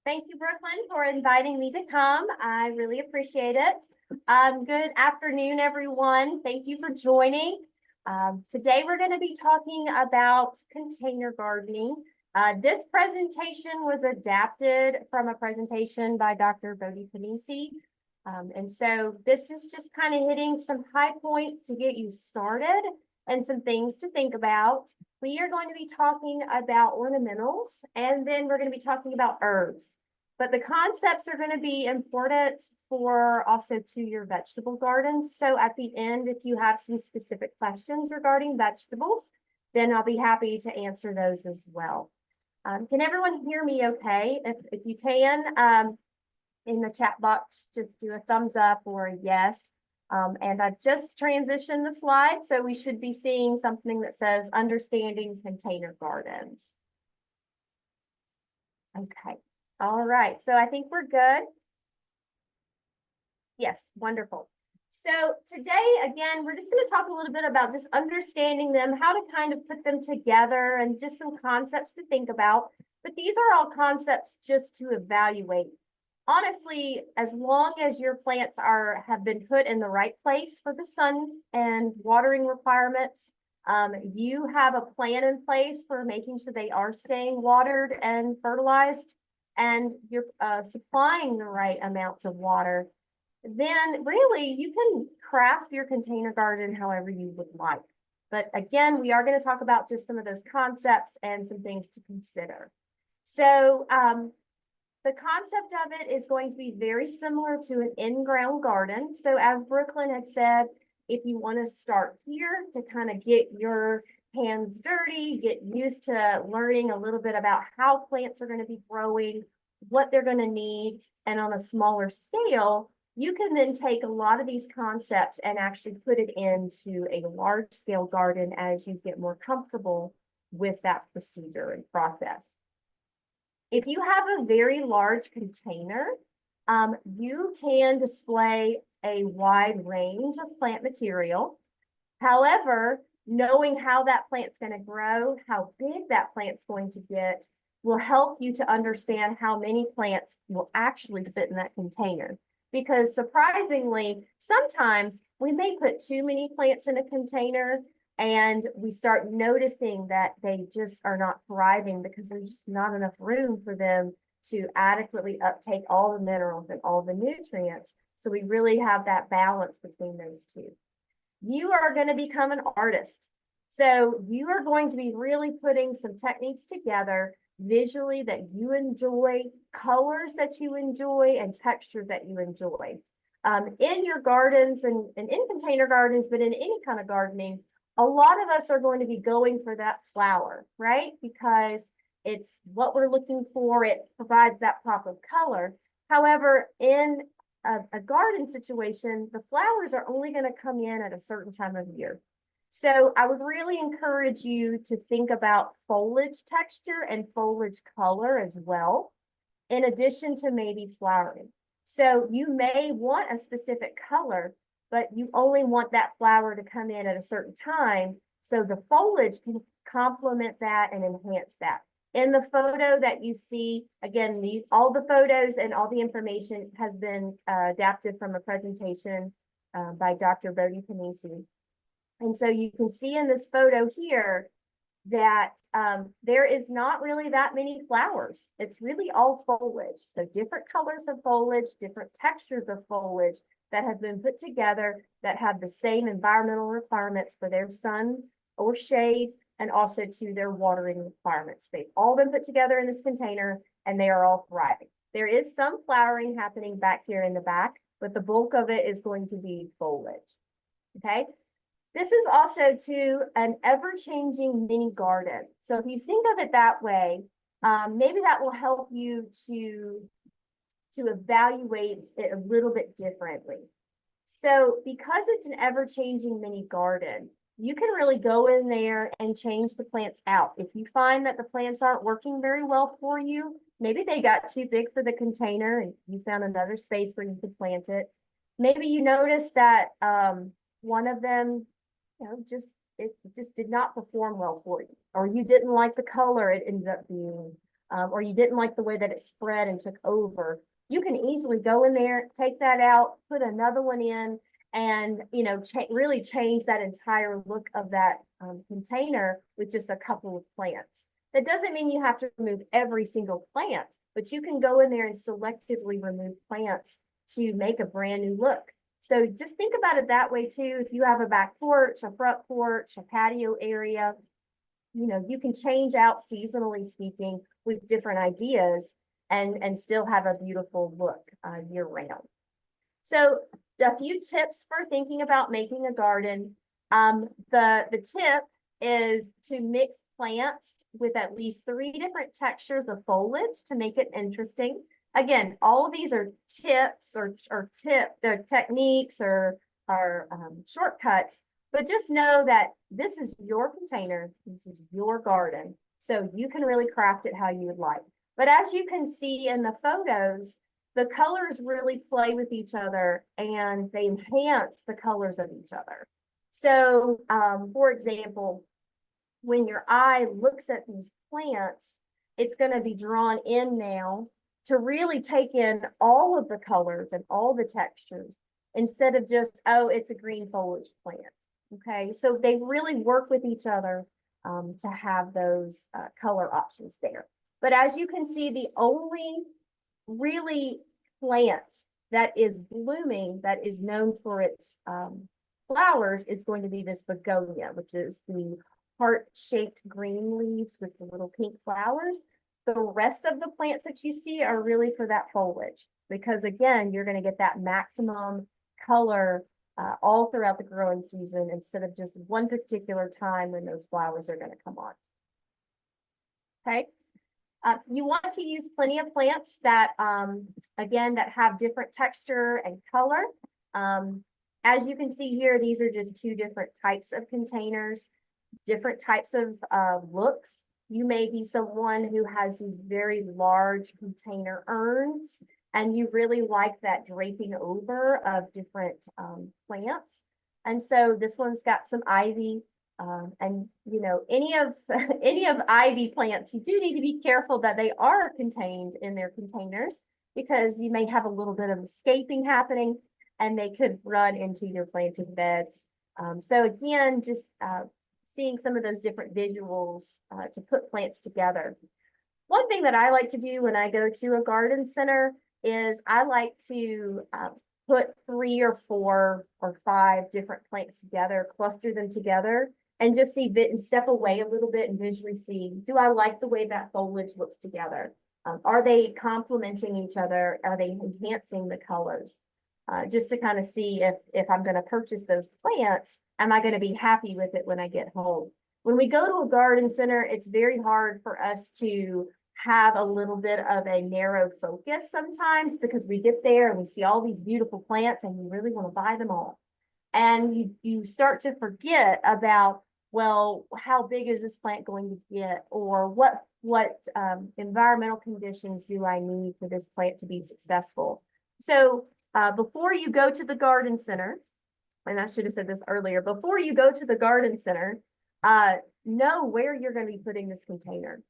Thank you, Brooklyn, for inviting me to come. I really appreciate it. Good afternoon, everyone. Thank you for joining. Today, we're going to be talking about container gardening. This presentation was adapted from a presentation by Dr. Bodhi Panisi. And so this is just kind of hitting some high points to get you started and some things to think about. We are going to be talking about ornamentals, and then we're going to be talking about herbs. But the concepts are going to be important for also to your vegetable gardens. So at the end, if you have some specific questions regarding vegetables, then I'll be happy to answer those as well. Can everyone hear me okay? If you can, in the chat box, just do a thumbs up or a yes. And I've just transitioned the slide, so we should be seeing something that says Understanding Container Gardens. Okay, all right, so I think we're good. Yes, wonderful. So today, again, we're just going to talk a little bit about just understanding them, how to kind of put them together, and just some concepts to think about. But these are all concepts just to evaluate. Honestly, as long as your plants have been put in the right place for the sun and watering requirements, you have a plan in place for making sure they are staying watered and fertilized, and you're supplying the right amounts of water, then really you can craft your container garden however you would like. But again, we are going to talk about just some of those concepts and some things to consider. So, the concept of it is going to be very similar to an in-ground garden. So as Brooklyn had said, if you want to start here to kind of get your hands dirty, get used to learning a little bit about how plants are going to be growing, what they're going to need, and on a smaller scale, you can then take a lot of these concepts and actually put it into a large-scale garden as you get more comfortable with that procedure and process. If you have a very large container, you can display a wide range of plant material. However, knowing how that plant's going to grow, how big that plant's going to get, will help you to understand how many plants will actually fit in that container. Because surprisingly, sometimes we may put too many plants in a container, and we start noticing that they just are not thriving because there's just not enough room for them to adequately uptake all the minerals and all the nutrients. So we really have that balance between those two. You are going to become an artist. So you are going to be really putting some techniques together visually that you enjoy, colors that you enjoy, and textures that you enjoy. In your gardens and in container gardens, but in any kind of gardening, a lot of us are going to be going for that flower, right? Because it's what we're looking for. It provides that pop of color. However, in a garden situation, the flowers are only going to come in at a certain time of year. So I would really encourage you to think about foliage texture and foliage color as well, in addition to maybe flowering. So you may want a specific color, but you only want that flower to come in at a certain time, so the foliage can complement that and enhance that. In the photo that you see, again, all the photos and all the information has been adapted from a presentation by Dr. Bodhi Panisi. And so you can see in this photo here that there is not really that many flowers. It's really all foliage. So different colors of foliage, different textures of foliage that have been put together that have the same environmental requirements for their sun or shade, and also to their watering requirements. They've all been put together in this container, and they are all thriving. There is some flowering happening back here in the back, but the bulk of it is going to be foliage. Okay. This is also to an ever-changing mini garden. So if you think of it that way, maybe that will help you to evaluate it a little bit differently. So because it's an ever-changing mini garden, you can really go in there and change the plants out. If you find that the plants aren't working very well for you, maybe they got too big for the container and you found another space where you could plant it. Maybe you noticed that one of them, it just did not perform well for you, or you didn't like the color it ended up being, or you didn't like the way that it spread and took over, you can easily go in there, take that out, put another one in, and really change that entire look of that container with just a couple of plants. That doesn't mean you have to remove every single plant, but you can go in there and selectively remove plants to make a brand new look. So just think about it that way too. If you have a back porch, a front porch, a patio area, you can change out seasonally speaking with different ideas and still have a beautiful look year round. So a few tips for thinking about making a garden. The tip is to mix plants with at least 3 different textures of foliage to make it interesting. Again, all of these are tips they're techniques or shortcuts, but just know that this is your container, this is your garden, so you can really craft it how you would like. But as you can see in the photos, the colors really play with each other and they enhance the colors of each other. So, for example, when your eye looks at these plants, it's going to be drawn in now to really take in all of the colors and all the textures instead of just, oh, it's a green foliage plant. Okay, so they really work with each other to have those color options there. But as you can see, the only really plant that is blooming, that is known for its flowers, is going to be this begonia, which is the heart-shaped green leaves with the little pink flowers. The rest of the plants that you see are really for that foliage, because again, you're going to get that maximum color all throughout the growing season instead of just one particular time when those flowers are going to come on. Okay. You want to use plenty of plants that, again, that have different texture and color. As you can see here, these are just 2 different types of containers, different types of looks. You may be someone who has these very large container urns, and you really like that draping over of different plants. And so this one's got some ivy. And any of ivy plants, you do need to be careful that they are contained in their containers, because you may have a little bit of escaping happening and they could run into your planting beds. So again, just seeing some of those different visuals to put plants together. One thing that I like to do when I go to a garden center is I like to put 3 or 4 or 5 different plants together, cluster them together, and just see and step away a little bit and visually see, do I like the way that foliage looks together? Are they complementing each other? Are they enhancing the colors? Just to kind of see if I'm going to purchase those plants, am I going to be happy with it when I get home? When we go to a garden center, it's very hard for us to have a little bit of a narrow focus sometimes, because we get there and we see all these beautiful plants and we really want to buy them all. And you start to forget about, well, how big is this plant going to get, or what environmental conditions do I need for this plant to be successful? So before you go to the garden center, and I should have said this earlier, before you go to the garden center, know where you're going to be putting this container.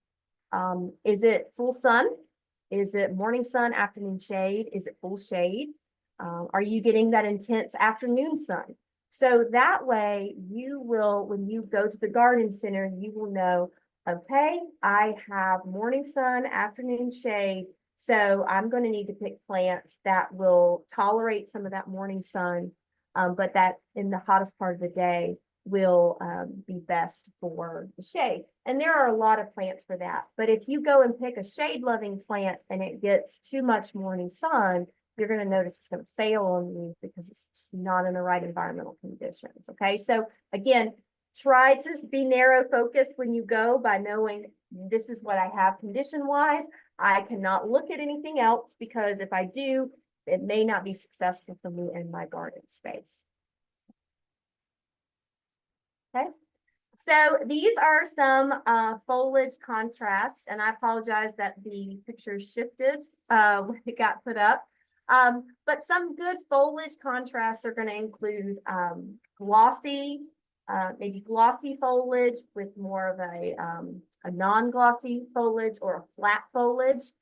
Is it full sun? Is it morning sun, afternoon shade? Is it full shade? Are you getting that intense afternoon sun? So that way you will, when you go to the garden center, you will know, okay, I have morning sun, afternoon shade, so I'm going to need to pick plants that will tolerate some of that morning sun, but that in the hottest part of the day will be best for the shade. And there are a lot of plants for that. But if you go and pick a shade-loving plant and it gets too much morning sun, you're going to notice it's going to fail on you because it's just not in the right environmental conditions. Okay, so again, try to be narrow focused when you go by knowing this is what I have condition-wise. I cannot look at anything else, because if I do, it may not be successful for me in my garden space. Okay, so these are some foliage contrasts, and I apologize that the picture shifted when it got put up. But some good foliage contrasts are going to include glossy, maybe glossy foliage with more of a a non-glossy foliage or a flat foliage.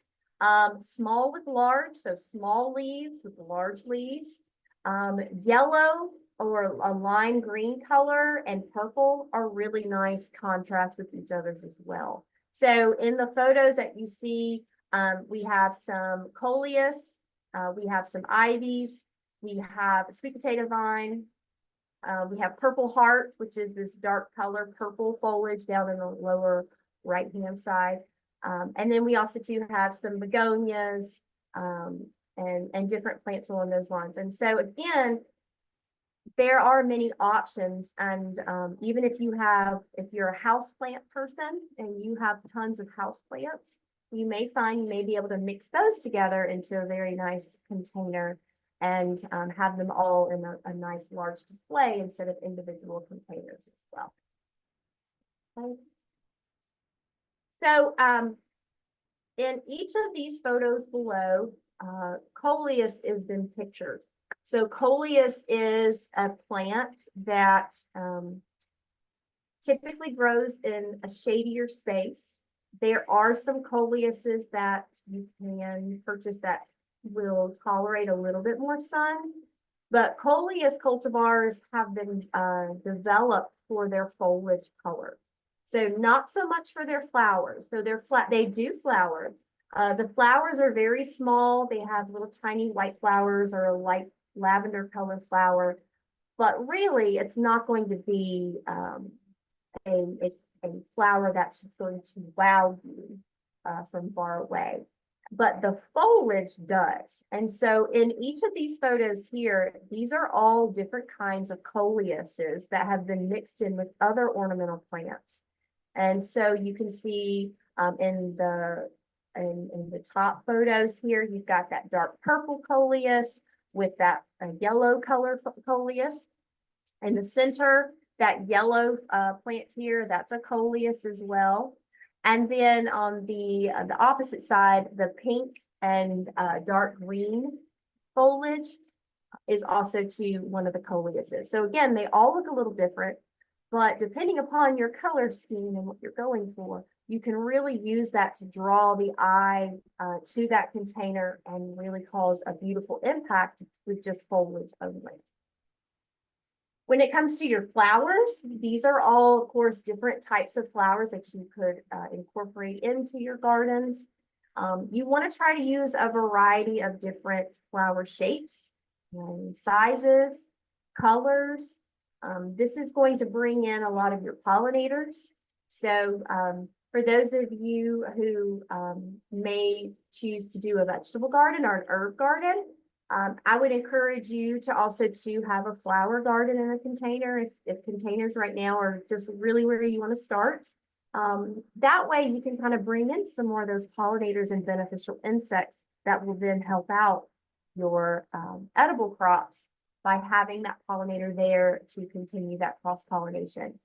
Small with large, so small leaves with large leaves. Yellow or a lime green color and purple are really nice contrast with each other's as well. So in the photos that you see, we have some coleus, we have some ivies, we have a sweet potato vine, we have purple heart, which is this dark color purple foliage down in the lower right-hand side. And then we also do have some begonias and different plants along those lines. And so again, there are many options. And even if you're a house plant person and you have tons of house plants, you may find you may be able to mix those together into a very nice container and have them all in a nice large display instead of individual containers as well. Okay. So in each of these photos below, coleus has been pictured. So coleus is a plant that typically grows in a shadier space. There are some coleuses that you can purchase that will tolerate a little bit more sun, but coleus cultivars have been developed for their foliage color. So not so much for their flowers. So they do flower. The flowers are very small. They have little tiny white flowers or a light lavender colored flower, but really it's not going to be a flower that's just going to wow you from far away. But the foliage does. And so in each of these photos here, these are all different kinds of coleuses that have been mixed in with other ornamental plants. And so you can see in the top photos here, you've got that dark purple coleus with that yellow color coleus. In the center, that yellow plant here, that's a coleus as well. And then on the opposite side, the pink and dark green foliage is also to one of the coleuses. So again, they all look a little different, but depending upon your color scheme and what you're going for, you can really use that to draw the eye to that container and really cause a beautiful impact with just foliage only. When it comes to your flowers, these are all, of course, different types of flowers that you could incorporate into your gardens. You want to try to use a variety of different flower shapes and sizes, colors. This is going to bring in a lot of your pollinators. So for those of you who may choose to do a vegetable garden or an herb garden, I would encourage you to also have a flower garden in a container if containers right now are just really where you want to start. That way you can kind of bring in some more of those pollinators and beneficial insects that will then help out your edible crops by having that pollinator there to continue that cross-pollination.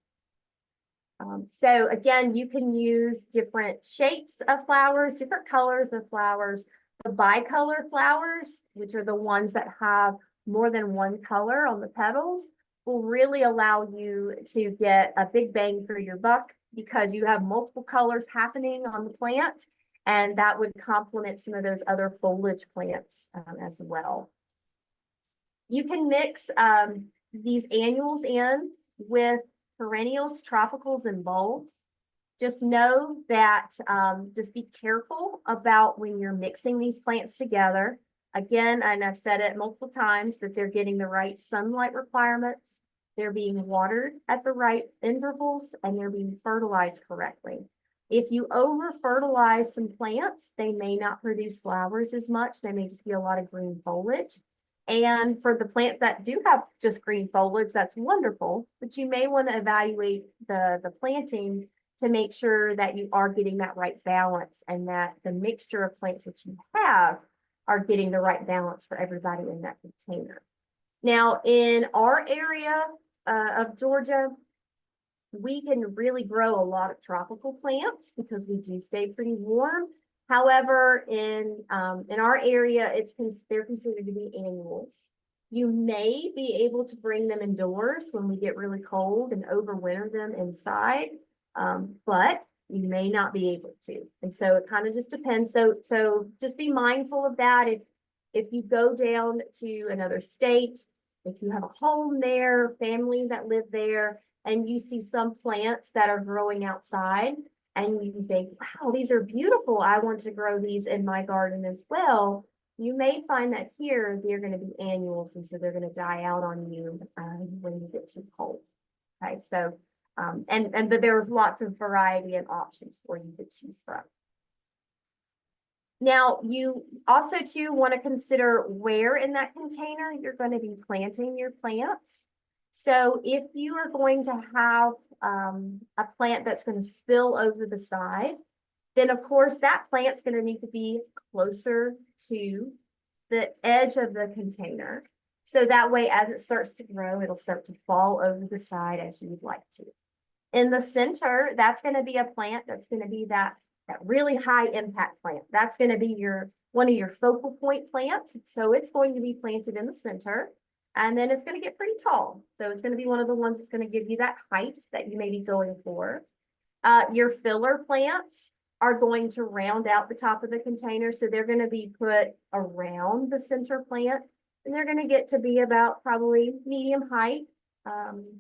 So again, you can use different shapes of flowers, different colors of flowers. The bicolor flowers, which are the ones that have more than one color on the petals, will really allow you to get a big bang for your buck because you have multiple colors happening on the plant, and that would complement some of those other foliage plants as well. You can mix these annuals in with perennials, tropicals, and bulbs. Just know that, just be careful about when you're mixing these plants together. Again, and I've said it multiple times, that they're getting the right sunlight requirements, they're being watered at the right intervals, and they're being fertilized correctly. If you over fertilize some plants, they may not produce flowers as much. They may just be a lot of green foliage. And for the plants that do have just green foliage, that's wonderful, but you may want to evaluate the planting to make sure that you are getting that right balance and that the mixture of plants that you have are getting the right balance for everybody in that container. Now, in our area of Georgia, we can really grow a lot of tropical plants because we do stay pretty warm. However, in our area, they're considered to be annuals. You may be able to bring them indoors when we get really cold and overwinter them inside. But You may not be able to. And so it kind of just depends. So just be mindful of that. If you go down to another state, if you have a home there, family that live there, and you see some plants that are growing outside, and you think, wow, these are beautiful. I want to grow these in my garden as well. You may find that here they're going to be annuals, and so they're going to die out on you when you get too cold. Okay, so but there's lots of variety and options for you to choose from. Now, you also too want to consider where in that container you're going to be planting your plants. So if you are going to have a plant that's going to spill over the side, then of course that plant's going to need to be closer to the edge of the container. So that way, as it starts to grow, it'll start to fall over the side as you would like to. In the center, that's going to be a plant that's going to be that really high impact plant. That's going to be one of your focal point plants. So it's going to be planted in the center, and then it's going to get pretty tall. So it's going to be one of the ones that's going to give you that height that you may be going for. Your filler plants are going to round out the top of the container. So they're going to be put around the center plant, and they're going to get to be about probably medium height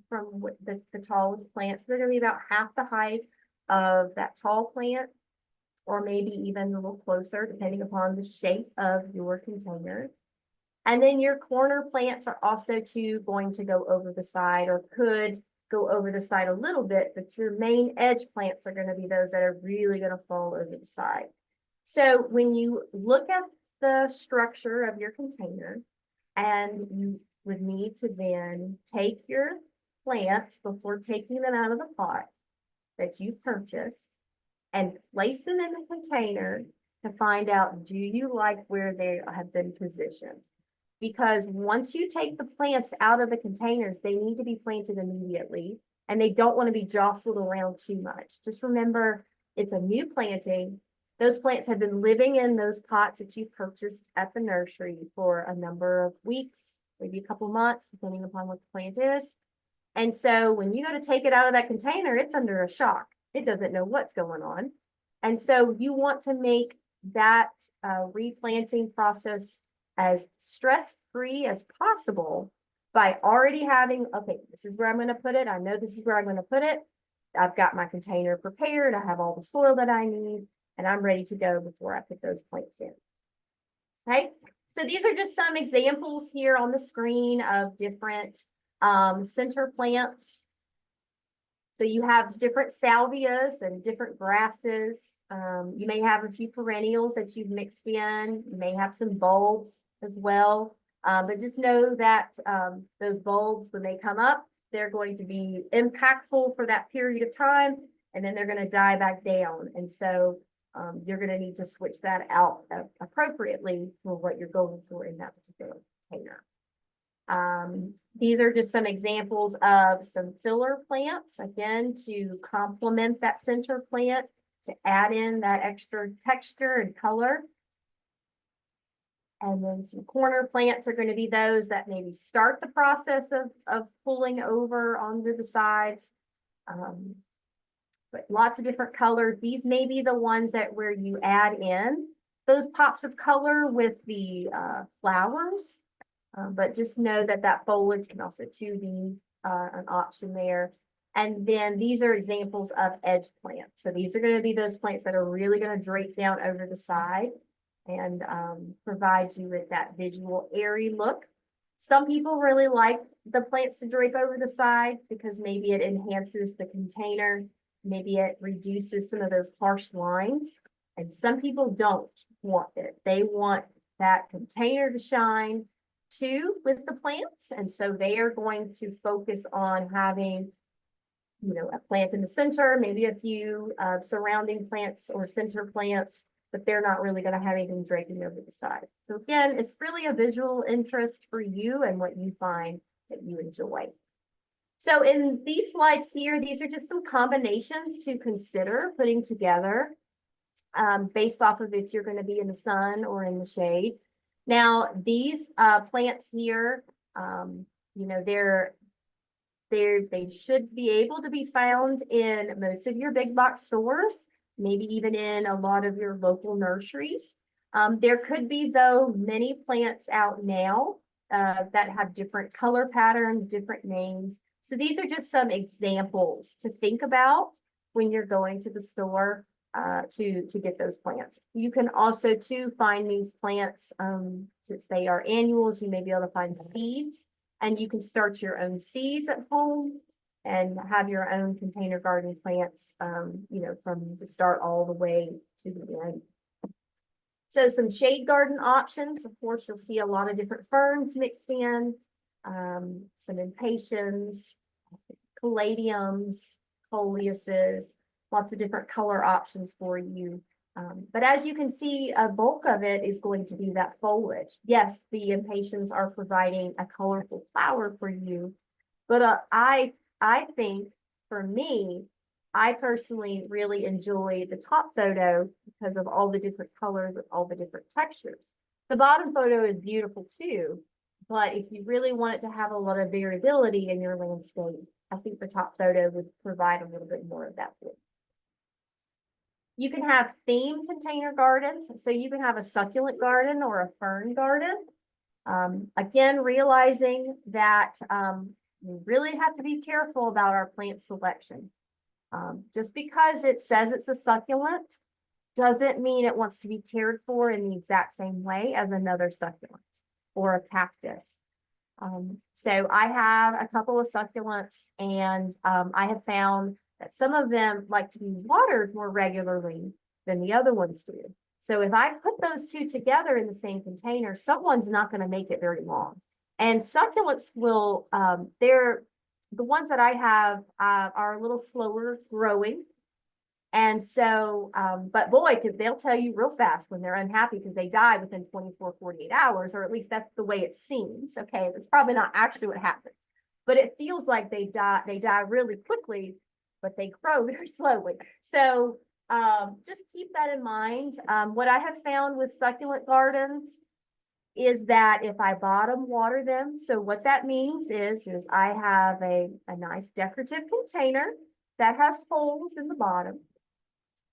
from the tallest plant. So they're going to be about half the height of that tall plant, or maybe even a little closer, depending upon the shape of your container. And then your corner plants are also too going to go over the side, or could go over the side a little bit, but your main edge plants are going to be those that are really going to fall over the side. So when you look at the structure of your container, and you would need to then take your plants before taking them out of the pot that you've purchased and place them in the container to find out, do you like where they have been positioned? Because once you take the plants out of the containers, they need to be planted immediately, and they don't want to be jostled around too much. Just remember, it's a new planting. Those plants have been living in those pots that you purchased at the nursery for a number of weeks, maybe a couple months, depending upon what the plant is. And so when you go to take it out of that container, it's under a shock. It doesn't know what's going on. And so you want to make that replanting process as stress-free as possible by already having, okay, this is where I'm going to put it. I know this is where I'm going to put it. I've got my container prepared. I have all the soil that I need, and I'm ready to go before I put those plants in. Okay, so these are just some examples here on the screen of different center plants. So you have different salvias and different grasses. You may have a few perennials that you've mixed in. You may have some bulbs as well. But just know that those bulbs, when they come up, they're going to be impactful for that period of time, and then they're going to die back down. And so you're going to need to switch that out appropriately for what you're going for in that particular container. These are just some examples of some filler plants, again, to complement that center plant, to add in that extra texture and color. And then some corner plants are going to be those that maybe start the process of pulling over onto the sides. But lots of different colors. These may be the ones that where you add in those pops of color with the flowers. But just know that that foliage can also too be an option there. And then these are examples of edge plants. So these are going to be those plants that are really going to drape down over the side and provide you with that visual airy look. Some people really like the plants to drape over the side because maybe it enhances the container. Maybe it reduces some of those harsh lines. And some people don't want it. They want that container to shine too with the plants. And so they are going to focus on having, you know, a plant in the center, maybe a few surrounding plants or center plants, but they're not really going to have anything draping over the side. So again, it's really a visual interest for you and what you find that you enjoy. So in these slides here, these are just some combinations to consider putting together based off of if you're going to be in the sun or in the shade. Now, these plants here, you know, they're They should be able to be found in most of your big box stores, maybe even in a lot of your local nurseries. There could be, though, many plants out now that have different color patterns, different names. So these are just some examples to think about when you're going to the store to get those plants. You can also too find these plants, since they are annuals, you may be able to find seeds, and you can start your own seeds at home and have your own container garden plants, you know, from the start all the way to the end. So some shade garden options. Of course, you'll see a lot of different ferns mixed in, some impatiens, caladiums, coleuses, lots of different color options for you. But as you can see, a bulk of it is going to be that foliage. Yes, the impatiens are providing a colorful flower for you, but I think for me, I personally really enjoy the top photo because of all the different colors and all the different textures. The bottom photo is beautiful too, but if you really want it to have a lot of variability in your landscape, I think the top photo would provide a little bit more of that for you. You can have themed container gardens. So you can have a succulent garden or a fern garden. Again, realizing that we really have to be careful about our plant selection. Just because it says it's a succulent doesn't mean it wants to be cared for in the exact same way as another succulent or a cactus. So I have a couple of succulents, and I have found that some of them like to be watered more regularly than the other ones do. So if I put those two together in the same container, someone's not going to make it very long. And succulents will, they're the ones that I have are a little slower growing. And so, but boy, they'll tell you real fast when they're unhappy because they die within 24, 48 hours, or at least that's the way it seems. Okay, that's probably not actually what happens, but it feels like they die really quickly, but they grow very slowly. So just keep that in mind. What I have found with succulent gardens is that if I bottom water them, so what that means is I have a nice decorative container that has holes in the bottom.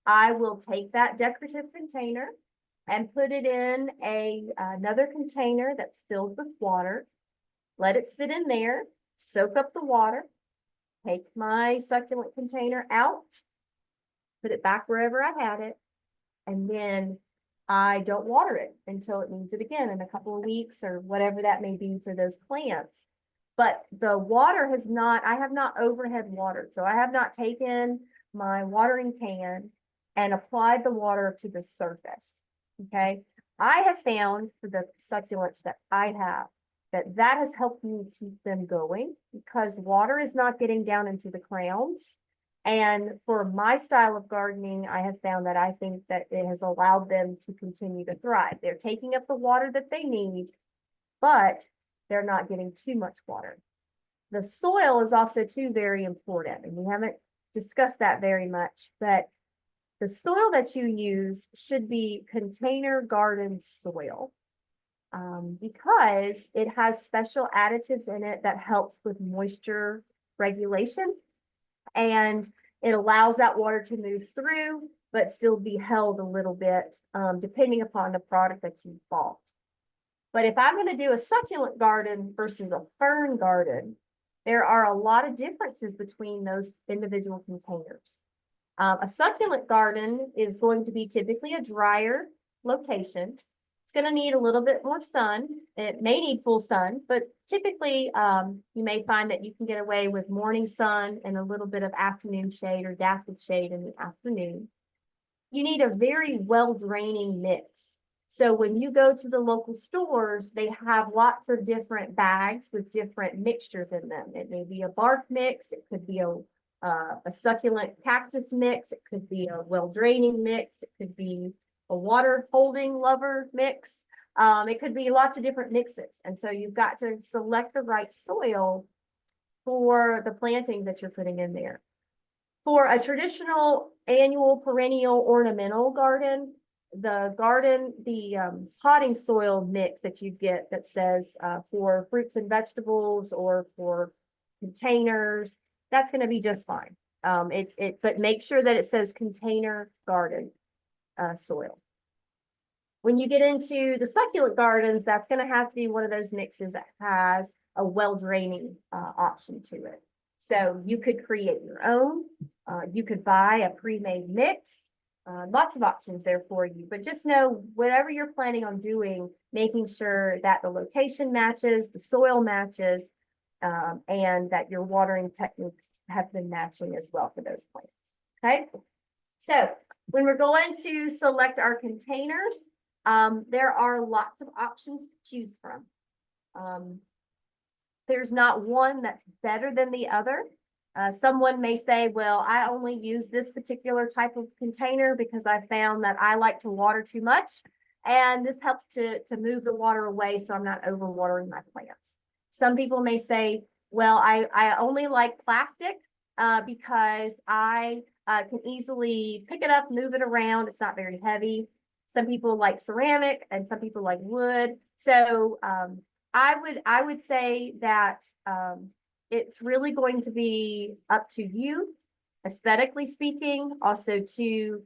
I will take that decorative container and put it in another container that's filled with water. Let it sit in there, soak up the water, take my succulent container out, put it back wherever I had it, and then I don't water it until it needs it again in a couple of weeks or whatever that may be for those plants. But the water I have not overhead watered. So I have not taken my watering can and applied the water to the surface. Okay. I have found for the succulents that I have that has helped me keep them going because water is not getting down into the crowns. And for my style of gardening, I have found that I think that it has allowed them to continue to thrive. They're taking up the water that they need, but they're not getting too much water. The soil is also too very important, and we haven't discussed that very much, but the soil that you use should be container garden soil because it has special additives in it that helps with moisture regulation. And it allows that water to move through, but still be held a little bit, depending upon the product that you bought. But if I'm going to do a succulent garden versus a fern garden, there are a lot of differences between those individual containers. A succulent garden is going to be typically a drier location. It's going to need a little bit more sun. It may need full sun, but typically you may find that you can get away with morning sun and a little bit of afternoon shade or dappled shade in the afternoon. You need a very well draining mix. So when you go to the local stores, they have lots of different bags with different mixtures in them. It may be a bark mix. It could be a succulent cactus mix. It could be a well draining mix. It could be a water holding lover mix. It could be lots of different mixes. And so you've got to select the right soil for the plantings that you're putting in there. For a traditional annual perennial ornamental garden, the potting soil mix that you get that says for fruits and vegetables or for containers, that's going to be just fine. But make sure that it says container garden soil. When you get into the succulent gardens, that's going to have to be one of those mixes that has a well draining option to it. So you could create your own. You could buy a pre-made mix. Lots of options there for you, but just know whatever you're planning on doing, making sure that the location matches, the soil matches, and that your watering techniques have been matching as well for those plants. Okay. So when we're going to select our containers, there are lots of options to choose from. There's not one that's better than the other. Someone may say, well, I only use this particular type of container because I found that I like to water too much. And this helps to move the water away so I'm not overwatering my plants. Some people may say, well, I only like plastic because I can easily pick it up, move it around. It's not very heavy. Some people like ceramic and some people like wood. So I would say that it's really going to be up to you, aesthetically speaking, also to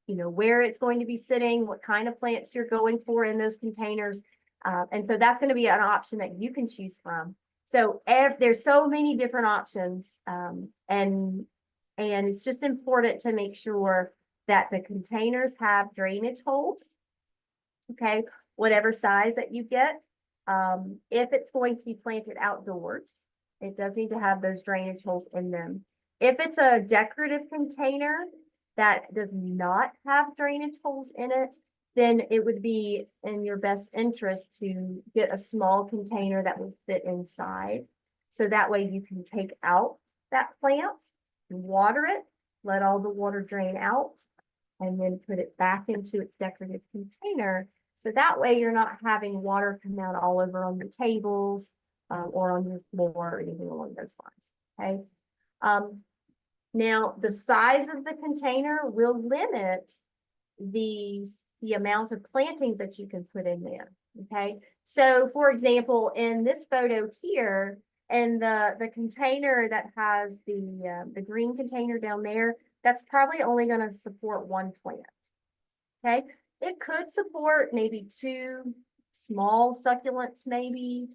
where it's going to be sitting, what kind of plants you're going for in those containers. And so that's going to be an option that you can choose from. So there's so many different options, and it's just important to make sure that the containers have drainage holes, okay, whatever size that you get. If it's going to be planted outdoors, it does need to have those drainage holes in them. If it's a decorative container that does not have drainage holes in it, then it would be in your best interest to get a small container that will fit inside. So that way you can take out that plant, water it, let all the water drain out, and then put it back into its decorative container. So that way you're not having water come out all over on your tables or on your floor or anything along those lines, okay? Now, the size of the container will limit the amount of plantings that you can put in there, okay? So, for example, in this photo here, and the container that has the green container down there, that's probably only going to support one plant, okay? It could support maybe 2 small succulents, maybe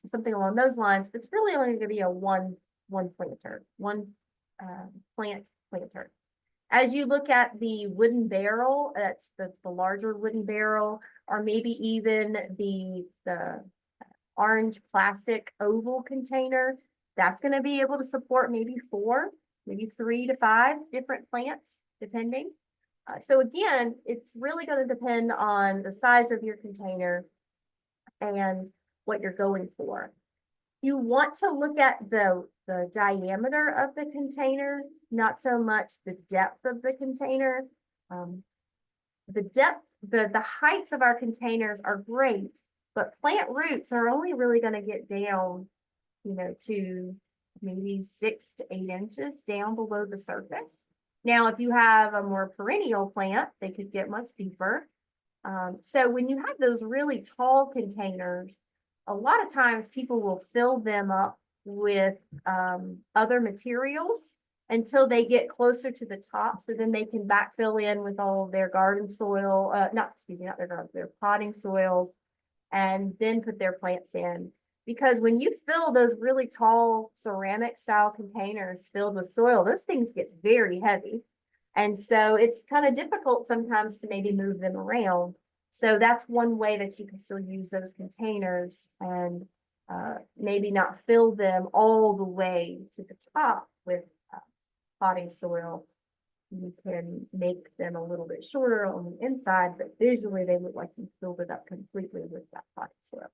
something along those lines, but it's really only going to be a one planter, plant planter. As you look at the wooden barrel, that's the larger wooden barrel, or maybe even the orange plastic oval container, that's going to be able to support maybe 4, maybe 3 to 5 different plants, depending. So again, it's really going to depend on the size of your container and what you're going for. You want to look at the diameter of the container, not so much the depth of the container. The depth, the heights of our containers are great, but plant roots are only really going to get down, to maybe 6 to 8 inches down below the surface. Now, if you have a more perennial plant, they could get much deeper. So when you have those really tall containers, a lot of times people will fill them up with other materials until they get closer to the top. So then they can backfill in with all of their garden soil, not their garden, their potting soils, and then put their plants in. Because when you fill those really tall ceramic style containers filled with soil, those things get very heavy. And so it's kind of difficult sometimes to maybe move them around. So that's one way that you can still use those containers and maybe not fill them all the way to the top with potting soil. You can make them a little bit shorter on the inside, but visually they look like you filled it up completely with that potting soil.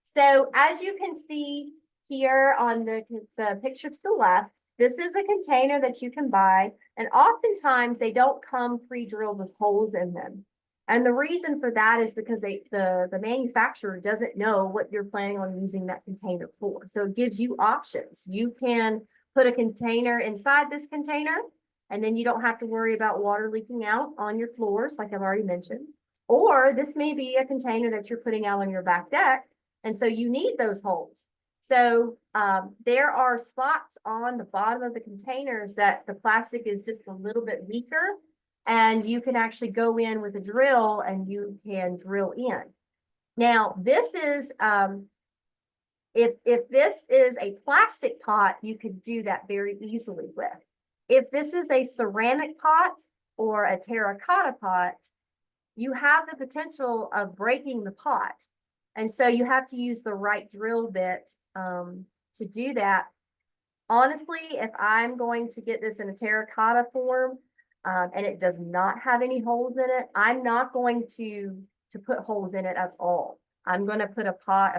So as you can see here on the picture to the left, this is a container that you can buy, and oftentimes they don't come pre-drilled with holes in them. And the reason for that is because the manufacturer doesn't know what you're planning on using that container for. So it gives you options. You can put a container inside this container, and then you don't have to worry about water leaking out on your floors, like I've already mentioned. Or this may be a container that you're putting out on your back deck, and so you need those holes. So there are spots on the bottom of the containers that the plastic is just a little bit weaker, and you can actually go in with a drill and you can drill in. Now, this is if this is a plastic pot, you could do that very easily with. If this is a ceramic pot or a terracotta pot, you have the potential of breaking the pot. And so you have to use the right drill bit to do that. Honestly, if I'm going to get this in a terracotta form and it does not have any holes in it, I'm not going to put holes in it at all. I'm going to put a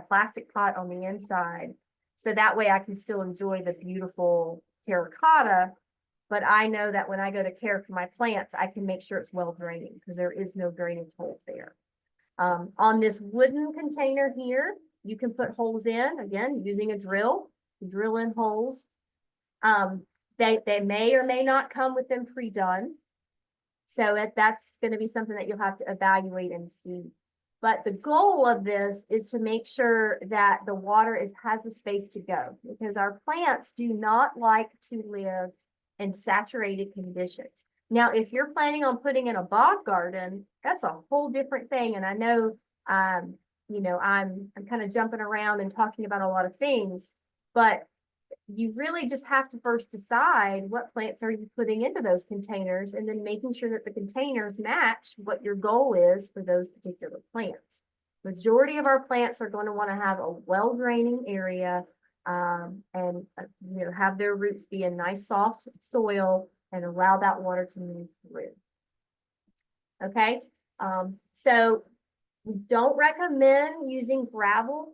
plastic pot on the inside, so that way I can still enjoy the beautiful terracotta. But I know that when I go to care for my plants, I can make sure it's well draining because there is no drainage hole there. On this wooden container here, you can put holes in, again, using a drill in holes. They may or may not come with them pre-done. So that's going to be something that you'll have to evaluate and see. But the goal of this is to make sure that the water has a space to go, because our plants do not like to live in saturated conditions. Now, if you're planning on putting in a bog garden, that's a whole different thing. And I know, you know, I'm kind of jumping around and talking about a lot of things, but you really just have to first decide what plants are you putting into those containers, and then making sure that the containers match what your goal is for those particular plants. Majority of our plants are going to want to have a well-draining area and you know, have their roots be in nice soft soil and allow that water to move through. Okay, so we don't recommend using gravel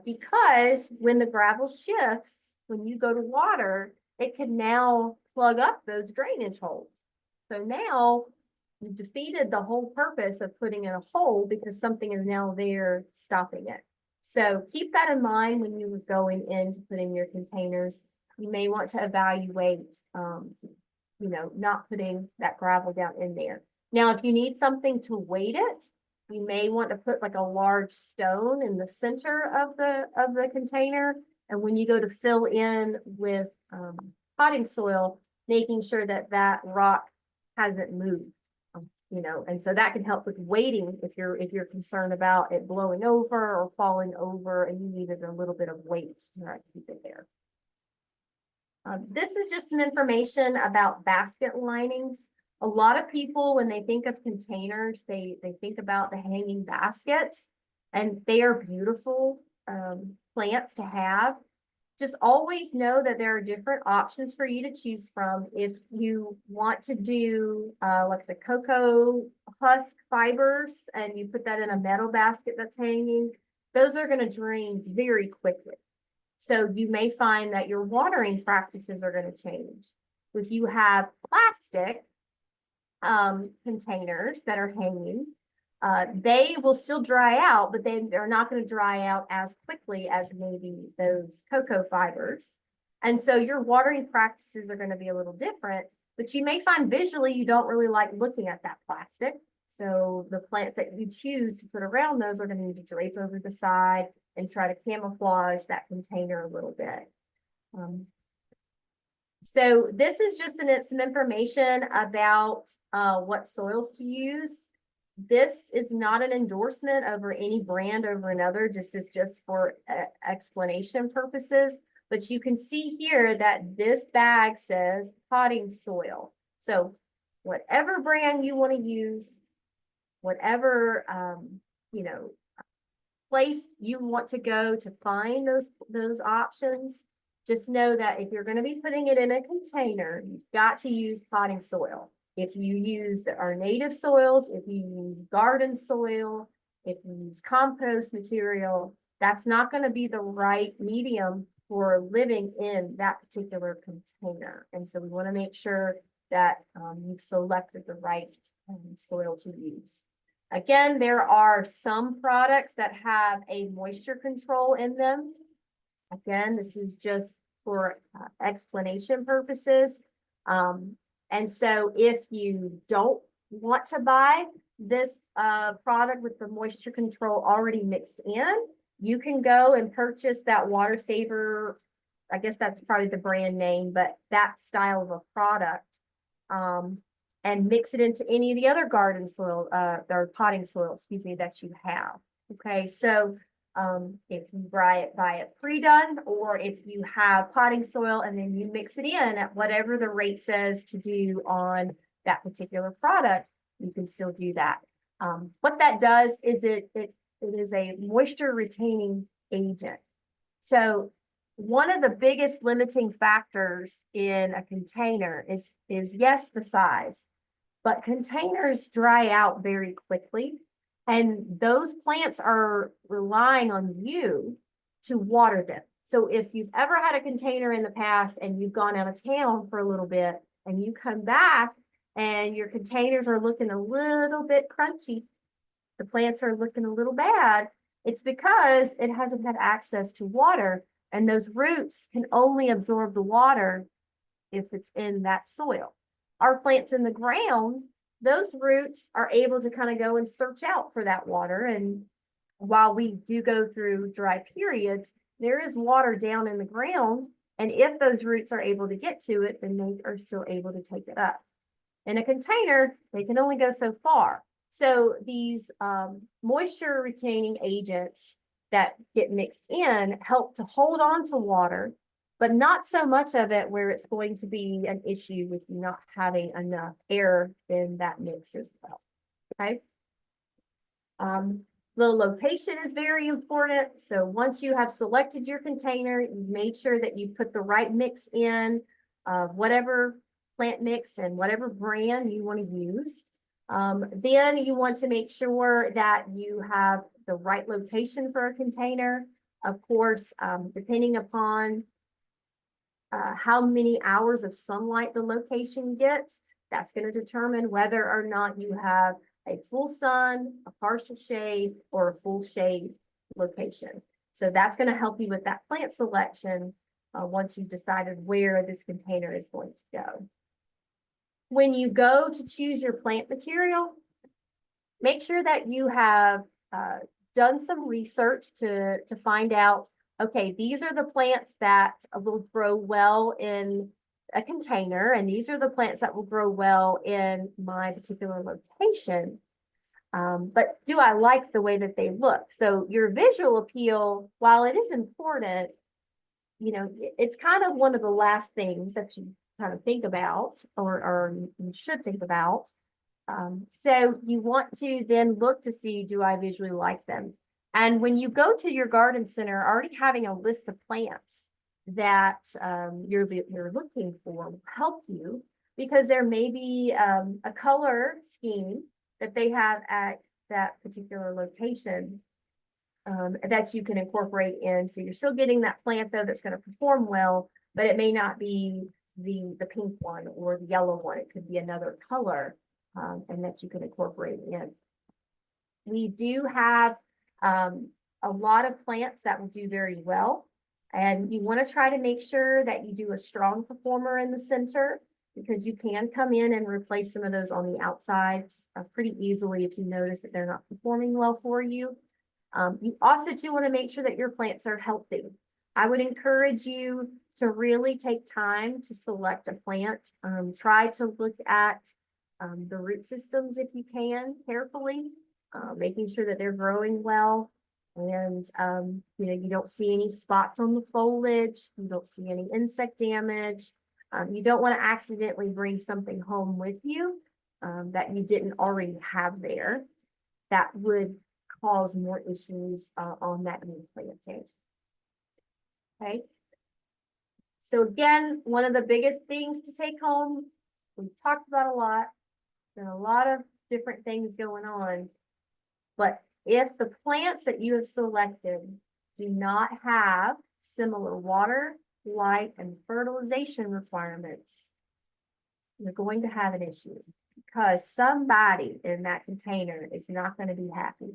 because when the gravel shifts, when you go to water, it can now plug up those drainage holes. So now you've defeated the whole purpose of putting in a hole, because something is now there stopping it. So keep that in mind when you are going in to put in your containers. You may want to evaluate, you know, not putting that gravel down in there. Now, if you need something to weight it, you may want to put like a large stone in the center of the container. And when you go to fill in with potting soil, making sure that that rock hasn't moved, you know, and so that can help with weighting if you're concerned about it blowing over or falling over, and you needed a little bit of weight to keep it there. This is just some information about basket linings. A lot of people, when they think of containers, they think about the hanging baskets, and they are beautiful plants to have. Just always know that there are different options for you to choose from. If you want to do like the cocoa husk fibers and you put that in a metal basket that's hanging, those are going to drain very quickly. So you may find that your watering practices are going to change. If you have plastic containers that are hanging, they will still dry out, but they're not going to dry out as quickly as maybe those cocoa fibers. And so your watering practices are going to be a little different, but you may find visually you don't really like looking at that plastic. So the plants that you choose to put around those are going to need to drape over the side and try to camouflage that container a little bit. So this is just some information about what soils to use. This is not an endorsement over any brand over another. This is just for explanation purposes. But you can see here that this bag says potting soil. So whatever brand you want to use, whatever you know, place you want to go to find those options, just know that if you're going to be putting it in a container, you've got to use potting soil. If you use our native soils, if you use garden soil, if you use compost material, that's not going to be the right medium for living in that particular container. And so we want to make sure that you've selected the right soil to use. Again, there are some products that have a moisture control in them. Again, this is just for explanation purposes. And so if you don't want to buy this product with the moisture control already mixed in, You can go and purchase that Water Saver. I guess that's probably the brand name, but that style of a product. And mix it into any of the other garden soil, or potting soil, excuse me, that you have. Okay, so if you buy it pre-done, or if you have potting soil and then you mix it in at whatever the rate says to do on that particular product, you can still do that. What that does is it is a moisture retaining agent. So one of the biggest limiting factors in a container is yes, the size, but containers dry out very quickly. And those plants are relying on you to water them. So if you've ever had a container in the past and you've gone out of town for a little bit and you come back and your containers are looking a little bit crunchy, the plants are looking a little bad, it's because it hasn't had access to water, and those roots can only absorb the water if it's in that soil. Our plants in the ground, those roots are able to kind of go and search out for that water. And while we do go through dry periods, there is water down in the ground. And if those roots are able to get to it, then they are still able to take it up. In a container, they can only go so far. So these moisture retaining agents that get mixed in help to hold on to water, but not so much of it where it's going to be an issue with you not having enough air in that mix as well. Okay. The location is very important. So once you have selected your container, you've made sure that you put the right mix in of whatever plant mix and whatever brand you want to use. Then you want to make sure that you have the right location for a container. Of course, depending upon how many hours of sunlight the location gets, that's going to determine whether or not you have a full sun, a partial shade, or a full shade location. So that's going to help you with that plant selection once you've decided where this container is going to go. When you go to choose your plant material, make sure that you have done some research to find out, okay, these are the plants that will grow well in a container, and these are the plants that will grow well in my particular location. But do I like the way that they look? So your visual appeal, while it is important, you know, it's kind of one of the last things that you kind of think about, or you should think about. So you want to then look to see, do I visually like them? And when you go to your garden center, already having a list of plants that you're looking for will help you, because there may be a color scheme that they have at that particular location that you can incorporate in. So you're still getting that plant though that's going to perform well, but it may not be the pink one or the yellow one. It could be another color and that you can incorporate in. We do have a lot of plants that will do very well, and you want to try to make sure that you do a strong performer in the center, because you can come in and replace some of those on the outsides pretty easily if you notice that they're not performing well for you. You also do want to make sure that your plants are healthy. I would encourage you to really take time to select a plant. Try to look at the root systems if you can carefully, making sure that they're growing well. And, you know, you don't see any spots on the foliage. You don't see any insect damage. You don't want to accidentally bring something home with you that you didn't already have there. That would cause more issues on that new planting. Okay. So again, one of the biggest things to take home, we've talked about a lot, and a lot of different things going on, but if the plants that you have selected do not have similar water, light, and fertilization requirements, you're going to have an issue, because somebody in that container is not going to be happy.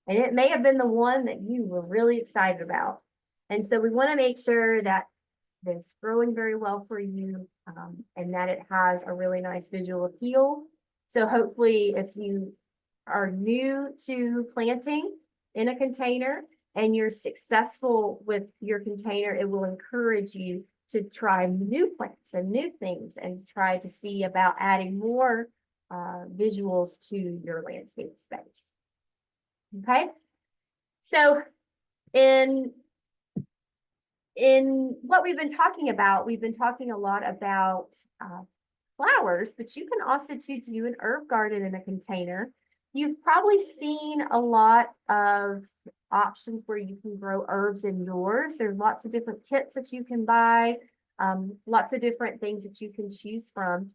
And it may have been the one that you were really excited about. And so we want to make sure that it's growing very well for you, and that it has a really nice visual appeal. So hopefully if you are new to planting in a container and you're successful with your container, it will encourage you to try new plants and new things and try to see about adding more visuals to your landscape space. Okay, so in what we've been talking about, we've been talking a lot about flowers, but you can also do an herb garden in a container. You've probably seen a lot of options where you can grow herbs indoors. There's lots of different kits that you can buy, lots of different things that you can choose from.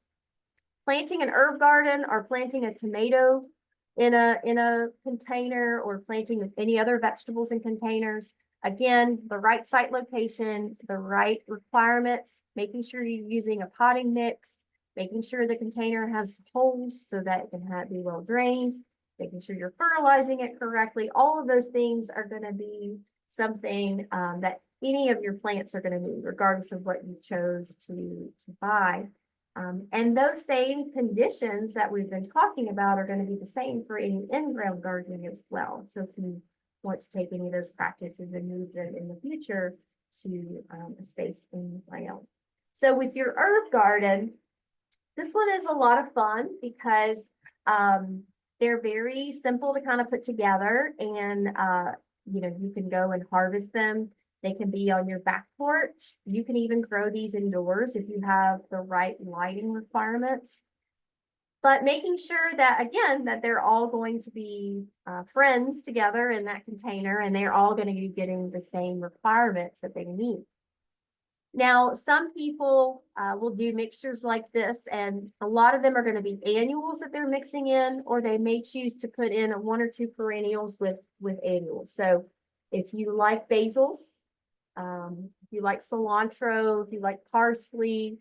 Planting an herb garden or planting a tomato in a container, or planting any other vegetables in containers. Again, the right site location, the right requirements, making sure you're using a potting mix, making sure the container has holes so that it can be well drained, making sure you're fertilizing it correctly. All of those things are going to be something that any of your plants are going to need, regardless of what you chose to buy. And those same conditions that we've been talking about are going to be the same for any in-ground gardening as well. So if you want to take any of those practices and move them in the future to a space in the ground. So with your herb garden, this one is a lot of fun because they're very simple to kind of put together, and you can go and harvest them. They can be on your back porch. You can even grow these indoors if you have the right lighting requirements. But making sure that, again, that they're all going to be friends together in that container, and they're all going to be getting the same requirements that they need. Now, some people will do mixtures like this, and a lot of them are going to be annuals that they're mixing in, or they may choose to put in one or two perennials with annuals. So if you like basils, if you like cilantro, if you like parsley,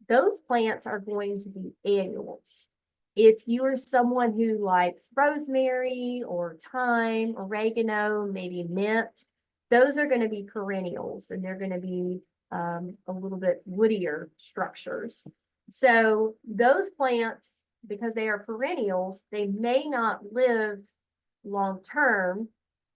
those plants are going to be annuals. If you are someone who likes rosemary or thyme, oregano, maybe mint, those are going to be perennials, and they're going to be a little bit woodier structures. So those plants, because they are perennials, they may not live long-term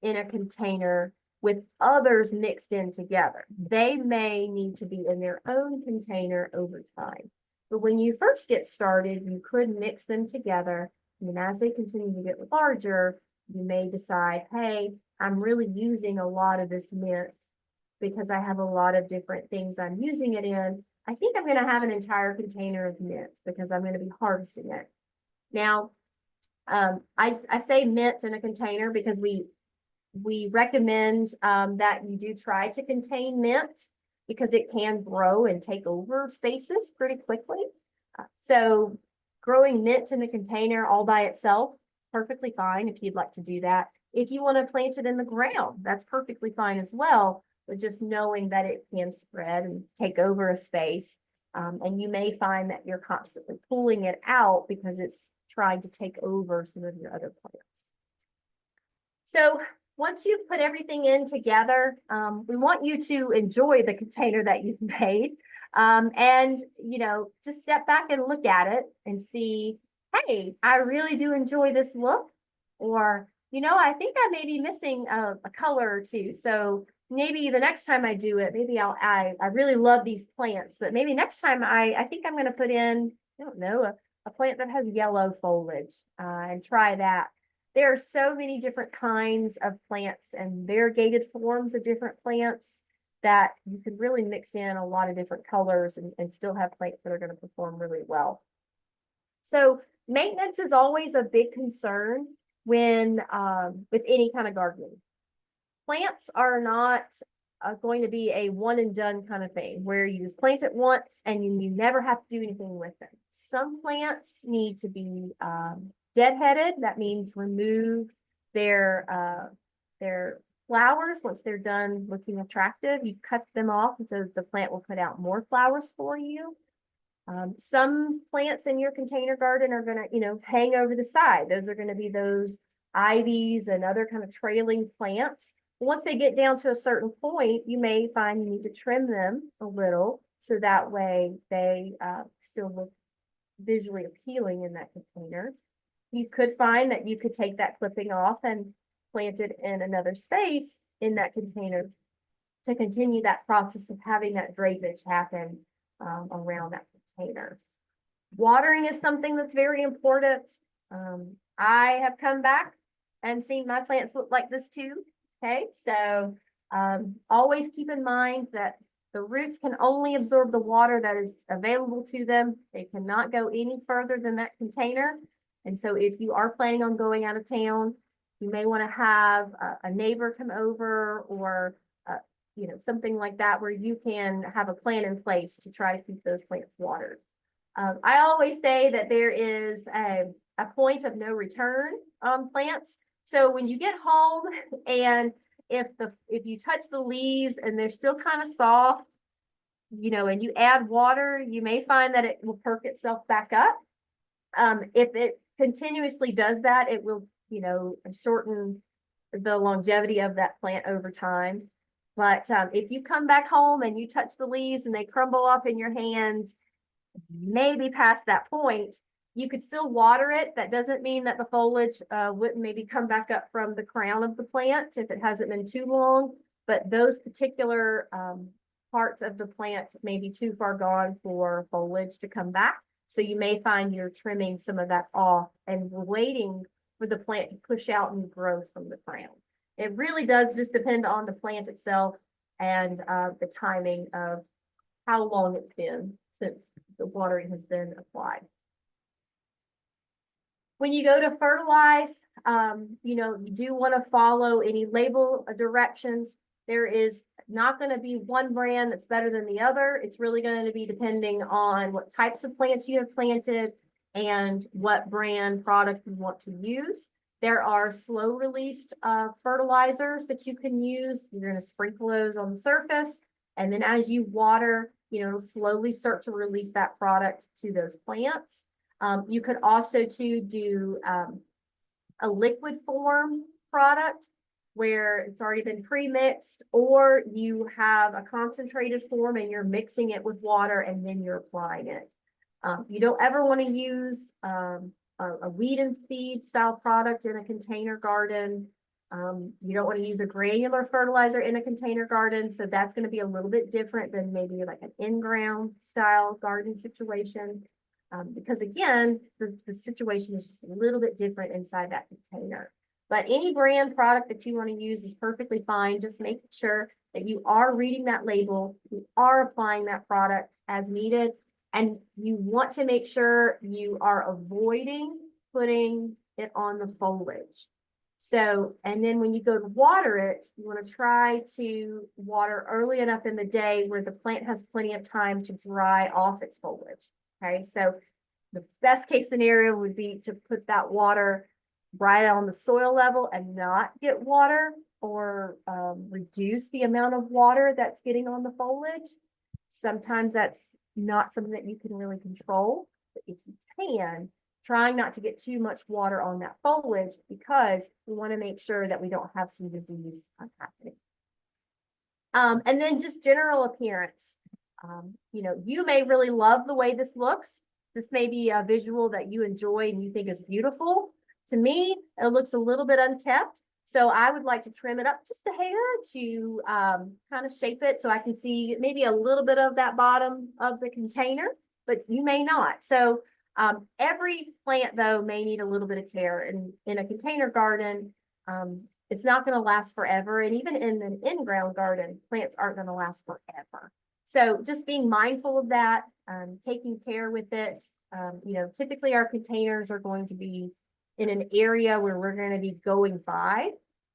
in a container with others mixed in together. They may need to be in their own container over time. But when you first get started, you could mix them together. And as they continue to get larger, you may decide, hey, I'm really using a lot of this mint because I have a lot of different things I'm using it in. I think I'm going to have an entire container of mint because I'm going to be harvesting it. Now, I say mint in a container because we recommend that you do try to contain mint because it can grow and take over spaces pretty quickly. So growing mint in a container all by itself, perfectly fine if you'd like to do that. If you want to plant it in the ground, that's perfectly fine as well, but just knowing that it can spread and take over a space. And you may find that you're constantly pulling it out because it's trying to take over some of your other plants. So once you've put everything in together, we want you to enjoy the container that you've made. And, just step back and look at it and see, hey, I really do enjoy this look. Or, I think I may be missing a color or two. So maybe the next time I do it, maybe I really love these plants, but maybe next time I think I'm going to put in, I don't know, a plant that has yellow foliage and try that. There are so many different kinds of plants and variegated forms of different plants that you can really mix in a lot of different colors and still have plants that are going to perform really well. So maintenance is always a big concern when with any kind of gardening. Plants are not going to be a one and done kind of thing where you just plant it once and you never have to do anything with them. Some plants need to be deadheaded. That means remove their flowers. Once they're done looking attractive, you cut them off, and so the plant will put out more flowers for you. Some plants in your container garden are going to, hang over the side. Those are going to be those ivies and other kind of trailing plants. Once they get down to a certain point, you may find you need to trim them a little so that way they still look visually appealing in that container. You could find that you could take that clipping off and plant it in another space, in that container to continue that process of having that drainage happen around that container. Watering is something that's very important. I have come back and seen my plants look like this too. Okay, so always keep in mind that the roots can only absorb the water that is available to them. They cannot go any further than that container. And so if you are planning on going out of town, you may want to have a neighbor come over, or you know, something like that, where you can have a plan in place to try to keep those plants watered. I always say that there is a point of no return on plants. So when you get home and if you touch the leaves and they're still kind of soft, you know, and you add water, you may find that it will perk itself back up. If it continuously does that, it will, you know, shorten the longevity of that plant over time. But if you come back home and you touch the leaves and they crumble off in your hands, maybe past that point, you could still water it. That doesn't mean that the foliage wouldn't maybe come back up from the crown of the plant if it hasn't been too long, but those particular parts of the plant may be too far gone for foliage to come back. So you may find you're trimming some of that off and waiting for the plant to push out new growth from the crown. It really does just depend on the plant itself and the timing of how long it's been since the watering has been applied. When you go to fertilize, you know, you do want to follow any label directions. There is not going to be one brand that's better than the other. It's really going to be depending on what types of plants you have planted and what brand product you want to use. There are slow released fertilizers that you can use. You're going to sprinkle those on the surface, and then as you water, you know, slowly start to release that product to those plants. You could also do a liquid form product where it's already been pre-mixed, or you have a concentrated form and you're mixing it with water and then you're applying it. You don't ever want to use a weed and feed style product in a container garden. You don't want to use a granular fertilizer in a container garden. So that's going to be a little bit different than maybe like an in-ground style garden situation. Because again, the situation is just a little bit different inside that container. But any brand product that you want to use is perfectly fine. Just make sure that you are reading that label, you are applying that product as needed, and you want to make sure you are avoiding putting it on the foliage. So, and then when you go to water it, you want to try to water early enough in the day where the plant has plenty of time to dry off its foliage. Okay, so the best case scenario would be to put that water right on the soil level and not get water, or reduce the amount of water that's getting on the foliage. Sometimes that's not something that you can really control, but if you can, trying not to get too much water on that foliage, because we want to make sure that we don't have some disease happening. And then just general appearance. You know, you may really love the way this looks. This may be a visual that you enjoy and you think is beautiful. To me, it looks a little bit unkept. So I would like to trim it up just a hair to kind of shape it so I can see maybe a little bit of that bottom of the container, but you may not. So every plant, though, may need a little bit of care. And in a container garden, it's not going to last forever. And even in an in-ground garden, plants aren't going to last forever. So just being mindful of that, taking care with it. You know, typically our containers are going to be in an area where we're going to be going by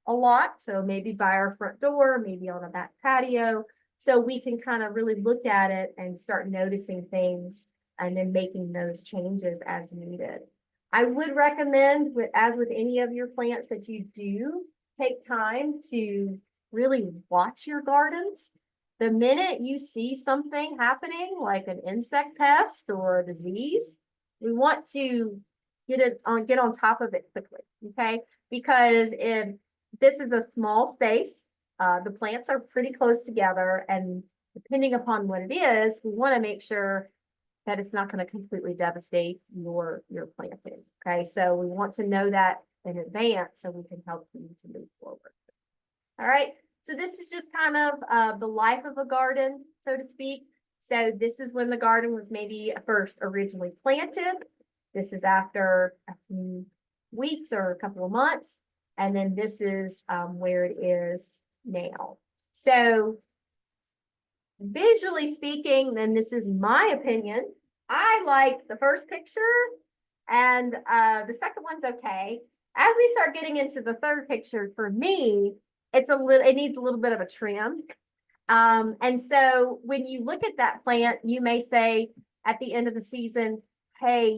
a lot. So maybe by our front door, maybe on a back patio. So we can kind of really look at it and start noticing things and then making those changes as needed. I would recommend, as with any of your plants, that you do take time to really watch your gardens. The minute you see something happening, like an insect pest or a disease, we want to get on top of it quickly, okay? Because if this is a small space, the plants are pretty close together, and depending upon what it is, we want to make sure that it's not going to completely devastate your planting, okay? So we want to know that in advance so we can help you to move forward. All right, So this is just kind of the life of a garden, so to speak. So this is when the garden was maybe first originally planted. This is after a few weeks or a couple of months. And then this is where it is now. So visually speaking, then this is my opinion. I like the first picture and the second one's okay. As we start getting into the third picture, for me, it needs a little bit of a trim. And so when you look at that plant, you may say at the end of the season, hey,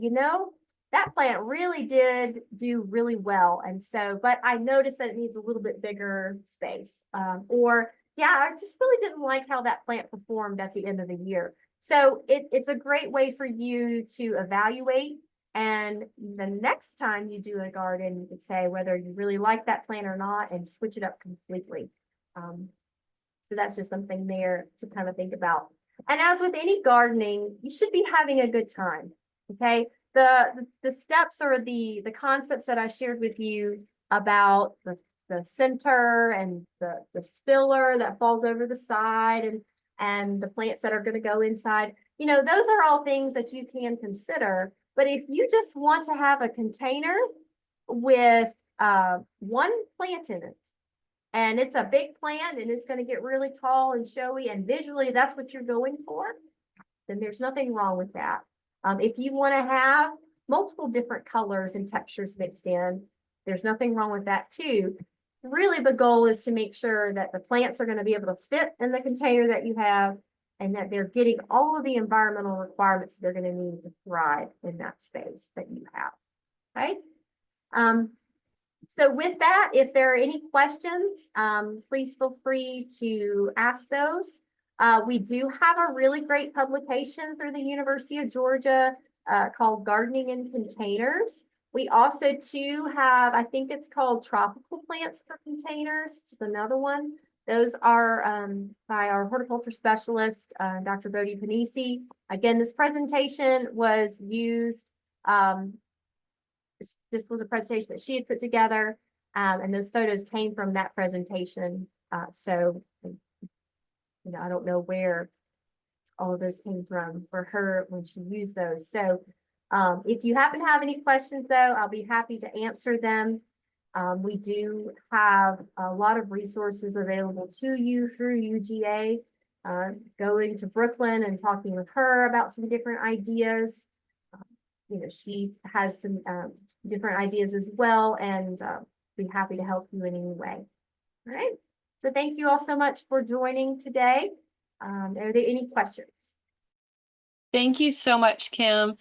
that plant really did do really well. And so, but I noticed that it needs a little bit bigger space. Or yeah, I just really didn't like how that plant performed at the end of the year. So it's a great way for you to evaluate. And the next time you do a garden, you could say whether you really like that plant or not and switch it up completely. So that's just something there to kind of think about. And as with any gardening, you should be having a good time. Okay. The steps or the concepts that I shared with you about the center and the spiller that falls over the side and the plants that are going to go inside, those are all things that you can consider. But if you just want to have a container with one plant in it, and it's a big plant and it's going to get really tall and showy and visually that's what you're going for, then there's nothing wrong with that. If you want to have multiple different colors and textures mixed in, there's nothing wrong with that too. Really, the goal is to make sure that the plants are going to be able to fit in the container that you have and that they're getting all of the environmental requirements they're going to need to thrive in that space that you have. Okay. So with that, if there are any questions, please feel free to ask those. We do have a really great publication through the University of Georgia called Gardening in Containers. We also too have, I think it's called Tropical Plants for Containers, which is another one. Those are by our horticulture specialist, Dr. Bodhi Panisi. Again, this presentation was used, this was a presentation that she had put together, and those photos came from that presentation. So, I don't know where all of those came from for her when she used those. So if you happen to have any questions, though, I'll be happy to answer them. We do have a lot of resources available to you through UGA. Going to Brooklyn and talking with her about some different ideas. She has some different ideas as well, and be happy to help you in any way. All right. So thank you all so much for joining today. Are there any questions? Thank you so much, Kim.